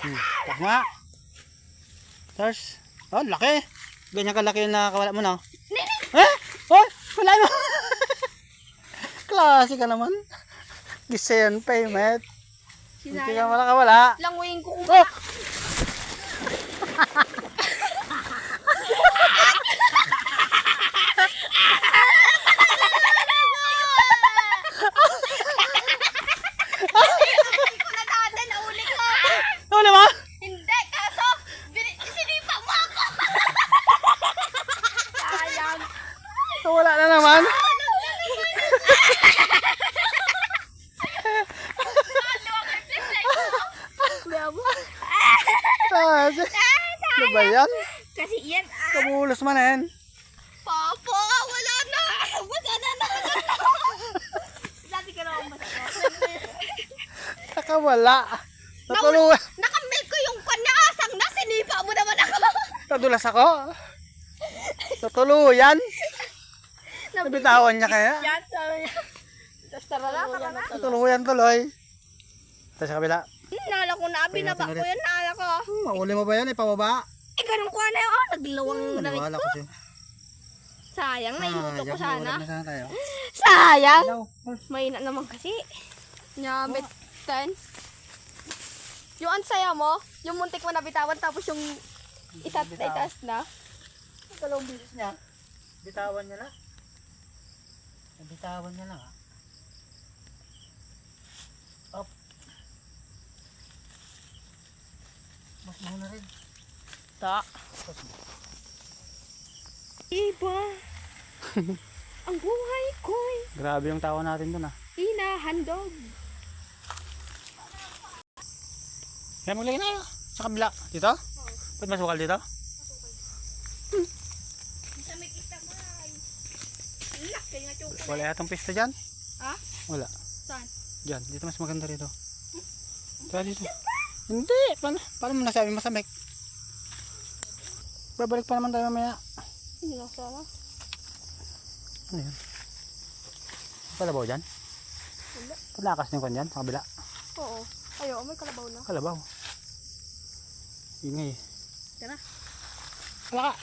Tak nga. Stars. Oh, laki. Ganyan kalaki yung nakakawala mo na. Eh? Oh, wala mo. Klase ka naman. Gisayan pa yung met. Hindi ka makakawala. Languyin ko kung Oh! Huli mo? Hindi, kaso sinipa mo ako. Sayang. Wala na naman. Ano ba yan? Kasi yan Kabulos man yan. Papa, wala na. Wala na. Dati ka naman Nakawala. Natulungan. Nakamil ko yung kanyasang na. Sinipa mo naman ako. Nadulas ako. Natuluyan. Nabitawan niya kaya. Yan, sabi niya. Tapos tara na. Natuluyan tuloy. Tapos sa kabila. Nala ko na. Binaba ko yan. Nala ko. Mauli mo ba yan? Ipababa? Eh, ganun ko na yun. Naglawang damit Wala ko. kasi. Sayang, nailuto ko sana. Wala na sana tayo. Sayang. Hello. Mahina naman kasi. Nyamit 10. Yung ansaya mo, yung muntik mo nabitawan tapos yung itaas na. Dalawang bisis niya. Bitawan niya lang. Bitawan niya lang. Up. Mas muna rin. Ta. Iba. Ang buhay ko'y Grabe yung tawa natin dun ah. hinahandog. Kaya maglagay na kayo. Sa kabila. Dito? Ba't masukal dito? Sa may kita bay. Lak, kaya nga chocolate. Wala yatang pista dyan? Ha? Wala. Saan? Dyan. Dito mas maganda rito. Tara dito. Hindi. Paano mo nasabi masamik? Babalik pa naman tayo mamaya. Hindi na sana. Ano yun? Kalabaw dyan? Wala. Palakas niyo kan dyan? Sa kabila? Oo. Ayo, may kalabaw na. Kalabaw. Ingay. Tara. Wala ka.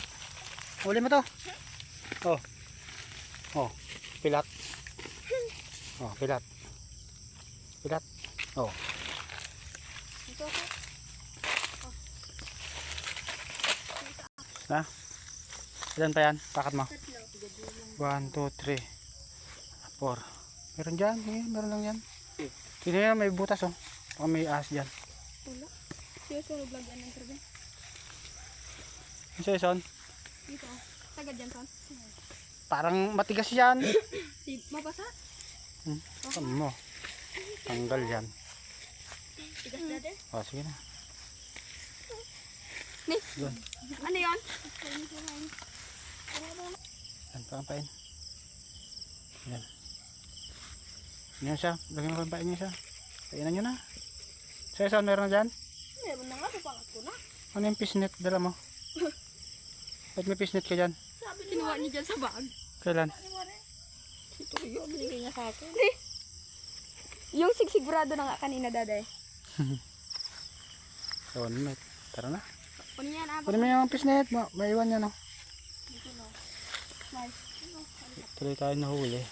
Huli mo to. Oh. Oh. Pilat. Oh, pilat. Pilat. Oh. Dito ako. Na? Ilan pa yan? Pakat mo? 1, 2, 3, 4. Meron dyan. Meron lang yan. Tingnan yan, may butas oh. Baka may ahas dyan. Wala. Siya sunod lang yan ng karga. Ano sa'yo, Son? Dito. Tagad dyan, son. Parang matigas yan. Mabasa? Ano mo? Tanggal yan. Tigas dati. O, sige na. Ni? Doon. Ano yun? Yan, pampain. Yan. Yan siya. Lagyan mo pampain niya siya. Painan nyo na. Sa'yo, Son, meron na dyan? Meron na nga. Papangat ko na. Ano yung fishnet? Dala mo. Ba't may fishnet ka dyan? Kinuha niyo dyan sa bag. Kailan? Ito yun. Binigay niya sa akin. Yung sigsigurado na nga kanina, daday. So, mate. Tara na. Kunin yan, ah. Kunin mo yung fishnet. Maiwan yan, no? Dito na. Nice. Tuloy tayo nahuli.